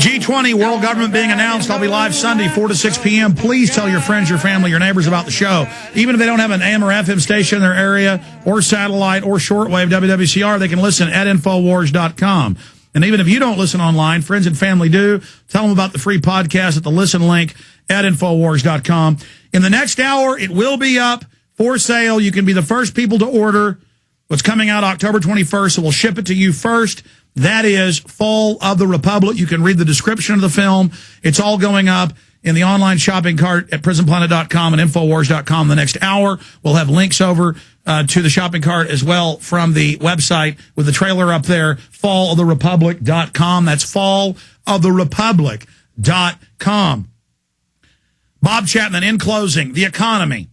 G20 world government being announced. I'll be live Sunday, 4 to 6 p.m. Please tell your friends, your family, your neighbors about the show. Even if they don't have an AM or FM station in their area, or satellite, or shortwave WWCR, they can listen at Infowars.com. And even if you don't listen online, friends and family do. Tell them about the free podcast at the listen link at Infowars.com. In the next hour, it will be up for sale. You can be the first people to order what's coming out October 21st, so we'll ship it to you first. That is Fall of the Republic. You can read the description of the film. It's all going up in the online shopping cart at prisonplanet.com and Infowars.com. The next hour, we'll have links over to the shopping cart as well from the website with the trailer up there, falloftherepublic.com. That's falloftherepublic.com. Bob Chapman, in closing, the economy.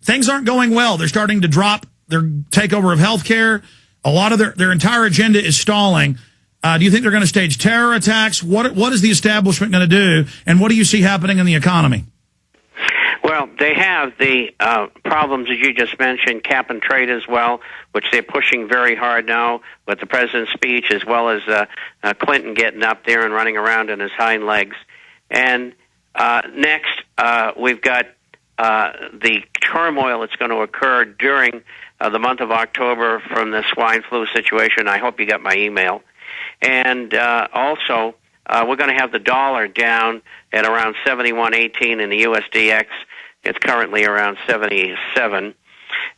Things aren't going well. They're starting to drop their takeover of healthcare. A lot of their entire agenda is stalling. Do you think they're going to stage terror attacks? What is the establishment going to do? And what do you see happening in the economy? Well, they have the problems, as you just mentioned, cap and trade as well, which they're pushing very hard now with the president's speech, as well as Clinton getting up there and running around on his hind legs. And next, we've got the turmoil that's going to occur during the month of October from the swine flu situation. I hope you got my email. And also, we're going to have the dollar down at around 71.18 in the USDX. It's currently around 77.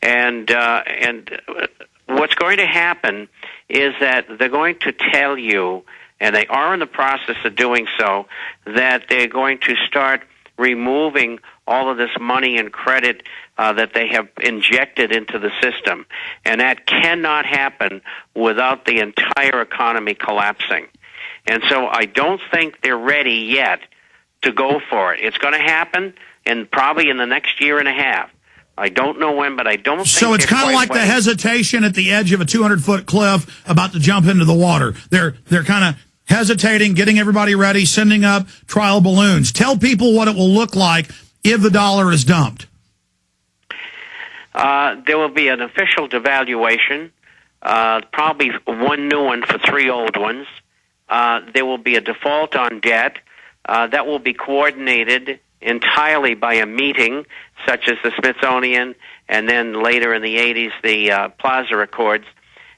And what's going to happen is that they're going to tell you, and they are in the process of doing so, that they're going to start removing all of this money and credit that they have injected into the system. And that cannot happen without the entire economy collapsing. And so I don't think they're ready yet to go for it. It's going to happen probably in the next year and a half. I don't know when, but I don't think so. It's kind of like the hesitation at the edge of a 200-foot cliff about to jump into the water. They're kind of hesitating, getting everybody ready, sending up trial balloons. Tell people what it will look like if the dollar is dumped. There will be an official devaluation, probably one new one for three old ones. There will be a default on debt. That will be coordinated entirely by a meeting, such as the Smithsonian, and then later in the 80s, the Plaza Accords.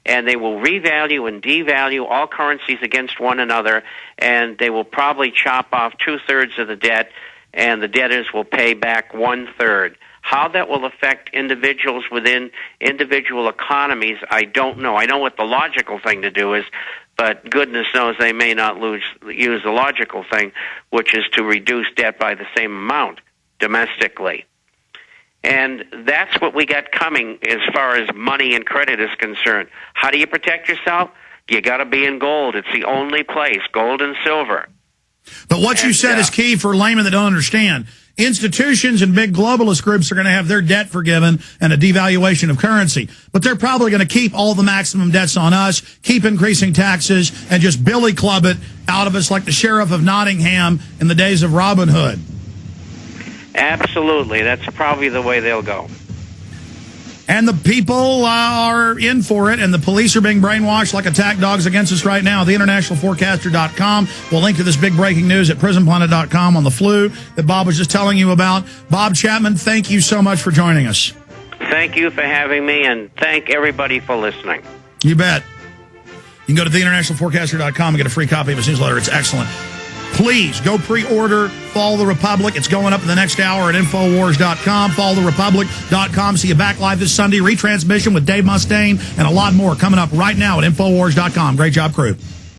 And they will revalue and devalue all currencies against one another, and they will probably chop off 2/3 of the debt, and the debtors will pay back 1/3. How that will affect individuals within individual economies, I don't know. I know what the logical thing to do is, but goodness knows they may not use the logical thing, which is to reduce debt by the same amount domestically. And that's what we got coming as far as money and credit is concerned. How do you protect yourself? You got to be in gold. It's the only place, gold and silver. But what you said is key for laymen that don't understand. Institutions and big globalist groups are going to have their debt forgiven and a devaluation of currency. But they're probably going to keep all the maximum debts on us, keep increasing taxes, and just billy club it out of us like the sheriff of Nottingham in the days of Robin Hood. Absolutely. That's probably the way they'll go. And the people are in for it, and the police are being brainwashed like attack dogs against us right now. TheInternationalForecaster.com. We'll link to this big breaking news at PrisonPlanet.com on the flu that Bob was just telling you about. Bob Chapman, thank you so much for joining us. Thank you for having me, and thank everybody for listening. You bet. You can go to TheInternationalForecaster.com and get a free copy of his newsletter. It's excellent. Please go pre-order Fall of the Republic. It's going up in the next hour at Infowars.com, falloftherepublic.com. See you back live this Sunday. Retransmission with Dave Mustaine and a lot more coming up right now at Infowars.com. Great job, crew.